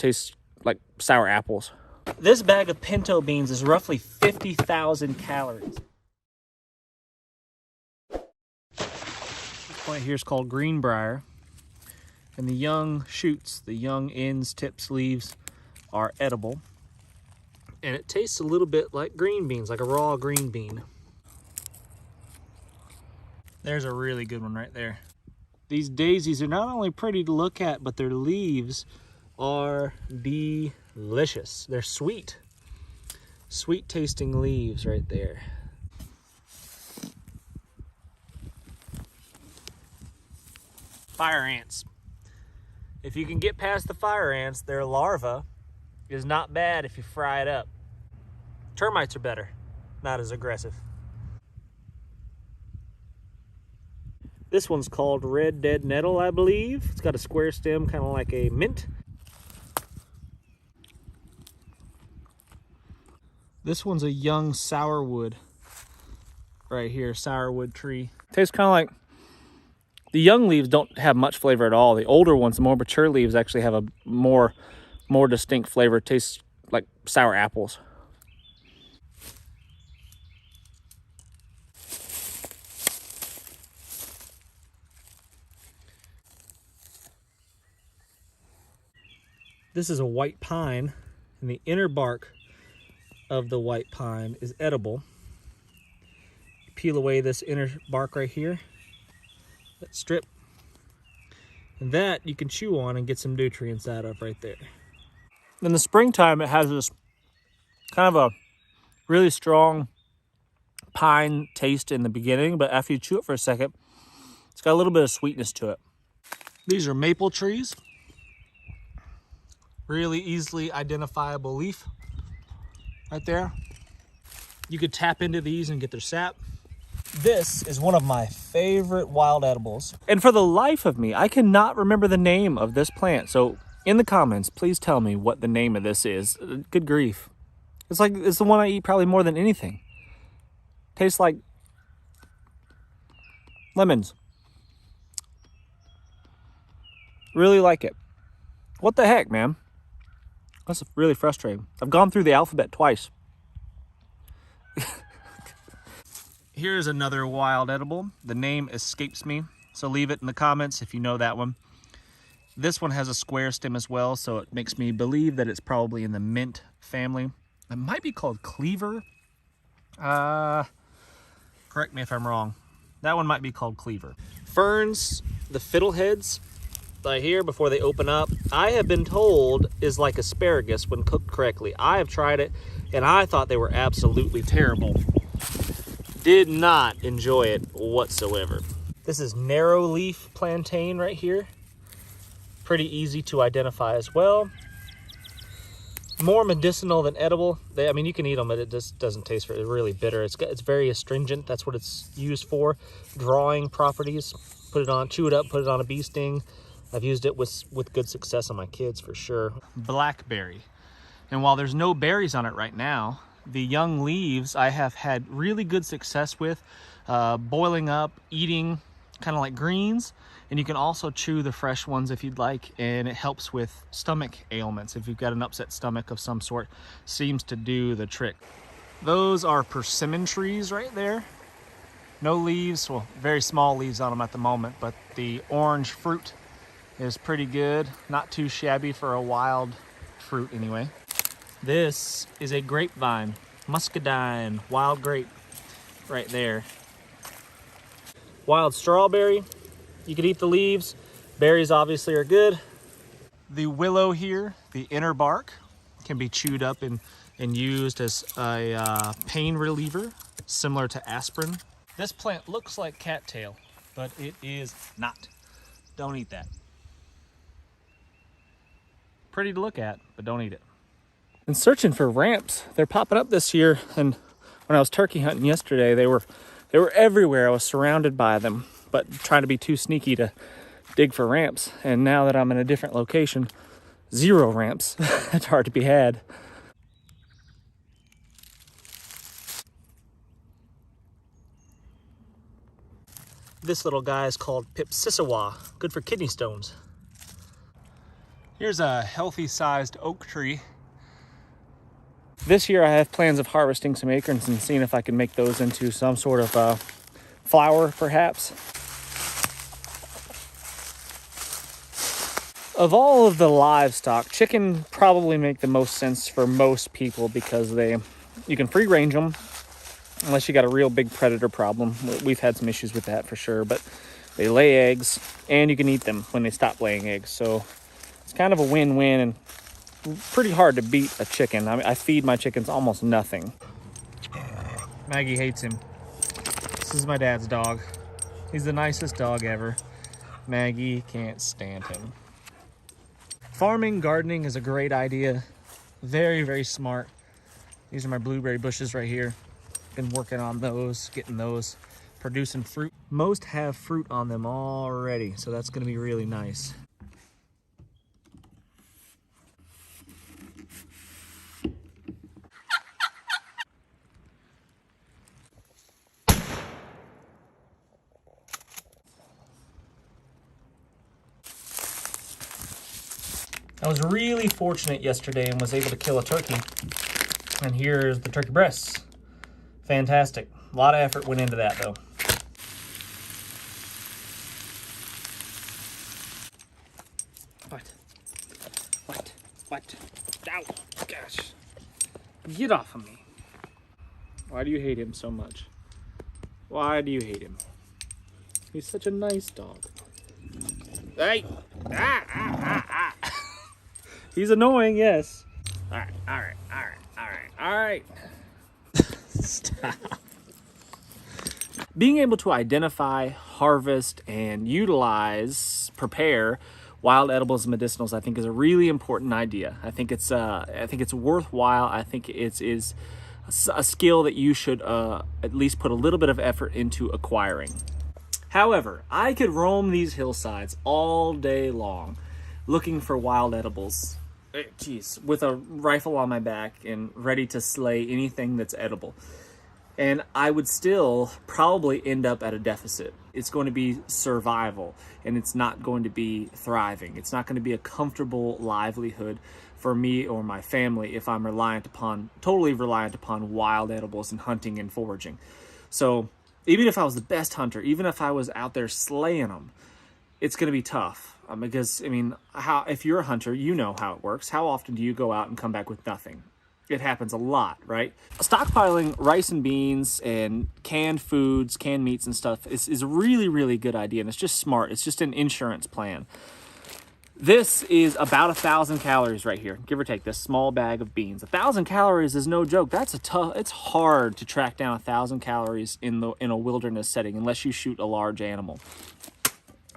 tastes like sour apples. This bag of pinto beans is roughly 50,000 calories. This plant here is called greenbrier. And the young shoots, the young ends, tips, leaves are edible. And it tastes a little bit like green beans, like a raw green bean. There's a really good one right there. These daisies are not only pretty to look at, but their leaves are delicious. They're sweet. Sweet tasting leaves right there. Fire ants. If you can get past the fire ants, their larva is not bad if you fry it up. Termites are better, not as aggressive. This one's called red dead nettle, I believe. It's got a square stem, kind of like a mint. This one's a young sourwood right here, sourwood tree. Tastes kind of like, the young leaves don't have much flavor at all. The older ones, the more mature leaves, actually have a more distinct flavor. It tastes like sour apples. This is a white pine, and the inner bark of the white pine is edible. You peel away this inner bark right here, that strip, and that you can chew on and get some nutrients out of right there. In the springtime, it has this kind of a really strong pine taste in the beginning, but after you chew it for a second, it's got a little bit of sweetness to it. These are maple trees. Really easily identifiable leaf right there. You could tap into these and get their sap. This is one of my favorite wild edibles. And for the life of me, I cannot remember the name of this plant. So in the comments, please tell me what the name of this is. Good grief. It's the one I eat probably more than anything. Tastes like lemons. Really like it. What the heck, man? That's really frustrating. I've gone through the alphabet twice. Here's another wild edible. The name escapes me, so leave it in the comments if you know that one. This one has a square stem as well, so it makes me believe that it's probably in the mint family. It might be called cleaver. Correct me if I'm wrong. That one might be called cleaver. Ferns, the fiddleheads, right here before they open up, I have been told is like asparagus when cooked correctly. I have tried it, and I thought they were absolutely terrible. Did not enjoy it whatsoever. This is narrow leaf plantain right here. Pretty easy to identify as well. More medicinal than edible. I mean, you can eat them, but it just doesn't taste really bitter. It's very astringent. That's what it's used for. Drawing properties. Put it on, chew it up, put it on a bee sting. I've used it with good success on my kids for sure. Blackberry. And while there's no berries on it right now, the young leaves I have had really good success with boiling up, eating, kind of like greens. And you can also chew the fresh ones if you'd like, and it helps with stomach ailments. If you've got an upset stomach of some sort, seems to do the trick. Those are persimmon trees right there. No leaves, well, very small leaves on them at the moment, but the orange fruit is pretty good. Not too shabby for a wild fruit anyway. This is a grapevine, muscadine, wild grape right there. Wild strawberry, you could eat the leaves. Berries obviously are good. The willow here, the inner bark, can be chewed up and used as a pain reliever, similar to aspirin. This plant looks like cattail, but it is not. Don't eat that. Pretty to look at, but don't eat it. And searching for ramps, they're popping up this year. And when I was turkey hunting yesterday, they were everywhere. I was surrounded by them, but trying to be too sneaky to dig for ramps. And now that I'm in a different location, zero ramps. It's hard to be had. This little guy is called Pipsissewa, good for kidney stones. Here's a healthy sized oak tree. This year I have plans of harvesting some acorns and seeing if I can make those into some sort of flour, perhaps. Of all of the livestock, chicken probably make the most sense for most people because you can free range them unless you got a real big predator problem. We've had some issues with that for sure, but they lay eggs and you can eat them when they stop laying eggs. So it's kind of a win-win and pretty hard to beat a chicken. I mean, I feed my chickens almost nothing. Maggie hates him. This is my dad's dog. He's the nicest dog ever. Maggie can't stand him. Farming, gardening is a great idea. Very, very smart. These are my blueberry bushes right here. Been working on those, getting those, producing fruit. Most have fruit on them already, so that's gonna be really nice. I was really fortunate yesterday and was able to kill a turkey. And here's the turkey breasts. Fantastic. A lot of effort went into that though. What? Ow, gosh. Get off of me. Why do you hate him so much? Why do you hate him? He's such a nice dog. Hey! He's annoying, yes. All right. Stop. Being able to identify, harvest, and utilize, prepare wild edibles and medicinals, I think, is a really important idea. I think it's worthwhile. I think it is a skill that you should at least put a little bit of effort into acquiring. However, I could roam these hillsides all day long looking for wild edibles. Geez, with a rifle on my back and ready to slay anything that's edible. And I would still probably end up at a deficit. It's going to be survival, and it's not going to be thriving. It's not going to be a comfortable livelihood for me or my family if I'm totally reliant upon wild edibles and hunting and foraging. So even if I was the best hunter, even if I was out there slaying them, it's going to be tough. Because, I mean, if you're a hunter, you know how it works. How often do you go out and come back with nothing? It happens a lot, right? Stockpiling rice and beans and canned foods, canned meats and stuff is a really, really good idea. And it's just smart. It's just an insurance plan. This is about 1,000 calories right here, give or take, this small bag of beans. 1,000 calories is no joke. It's hard to track down 1,000 calories in a wilderness setting unless you shoot a large animal.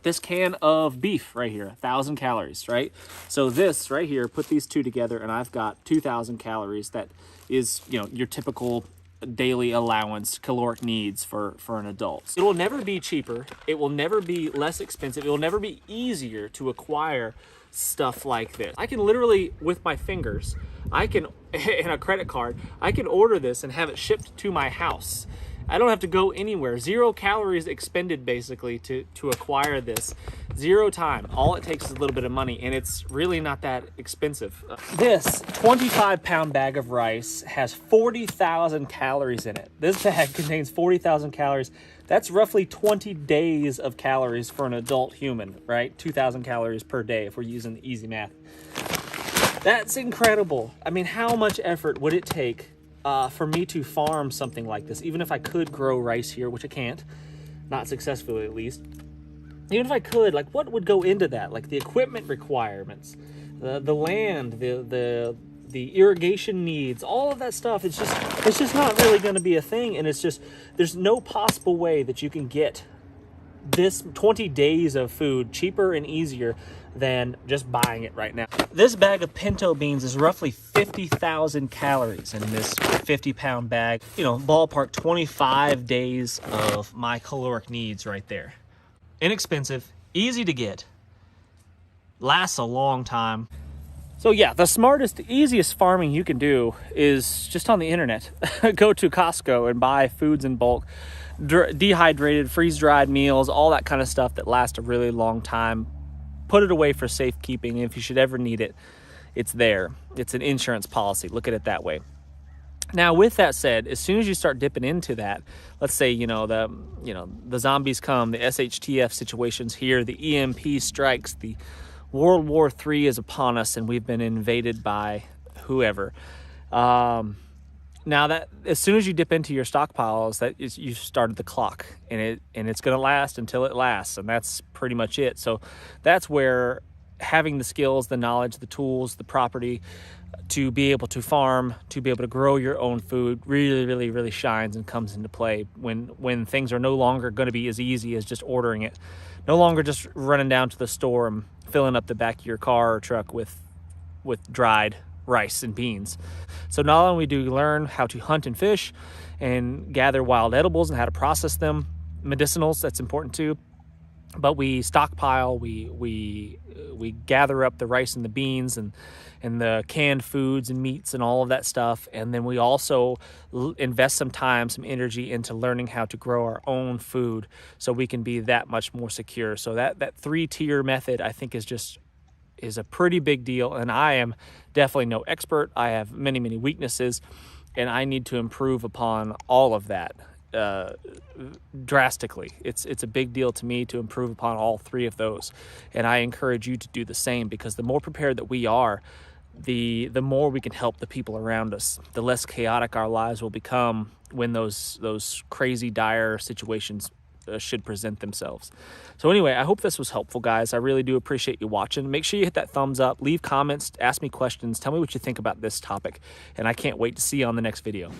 This can of beef right here, 1,000 calories, right? So this right here, put these two together and I've got 2,000 calories. That is, your typical daily allowance, caloric needs for an adult. It will never be cheaper. It will never be less expensive. It will never be easier to acquire stuff like this. I can literally, with my fingers, and a credit card, I can order this and have it shipped to my house. I don't have to go anywhere. 0 calories expended, basically, to acquire this. 0 time. All it takes is a little bit of money, and it's really not that expensive. This 25-pound bag of rice has 40,000 calories in it. This bag contains 40,000 calories. That's roughly 20 days of calories for an adult human, right? 2,000 calories per day if we're using the easy math. That's incredible. I mean, how much effort would it take for me to farm something like this? Even if I could grow rice here, which I can't, not successfully at least. Even if I could, like, what would go into that? Like the equipment requirements, the land, the irrigation needs, all of that stuff. It's just not really going to be a thing. And there's no possible way that you can get this 20 days of food cheaper and easier than just buying it right now. This bag of pinto beans is roughly 50,000 calories in this 50-pound bag. Ballpark 25 days of my caloric needs right there. Inexpensive, easy to get, lasts a long time. So yeah, the smartest, easiest farming you can do is just on the internet. Go to Costco and buy foods in bulk, dehydrated, freeze-dried meals, all that kind of stuff that lasts a really long time. put it away for safekeeping. If you should ever need it, it's there. It's an insurance policy. Look at it that way. Now, with that said, as soon as you start dipping into that, let's say, the zombies come, the SHTF situation's here, the EMP strikes, the World War III is upon us, and we've been invaded by whoever. Now that as soon as you dip into your stockpiles, you started the clock, and it's going to last until it lasts, and that's pretty much it. So that's where having the skills, the knowledge, the tools, the property to be able to farm, to be able to grow your own food really, really, really shines and comes into play when things are no longer going to be as easy as just ordering it. No longer just running down to the store and filling up the back of your car or truck with dried rice and beans. So not only do you learn how to hunt and fish and gather wild edibles and how to process them, medicinals, that's important too, but we stockpile, we gather up the rice and the beans and the canned foods and meats and all of that stuff. And then we also invest some time, some energy into learning how to grow our own food so we can be that much more secure. So that 3-tier method, I think, is a pretty big deal. And I am definitely no expert. I have many, many weaknesses, and I need to improve upon all of that drastically. It's a big deal to me to improve upon all 3 of those, and I encourage you to do the same, because the more prepared that we are, the more we can help the people around us, the less chaotic our lives will become when those crazy dire situations should present themselves. So anyway, I hope this was helpful, guys. I really do appreciate you watching. Make sure you hit that thumbs up, leave comments, ask me questions, tell me what you think about this topic, and I can't wait to see you on the next video.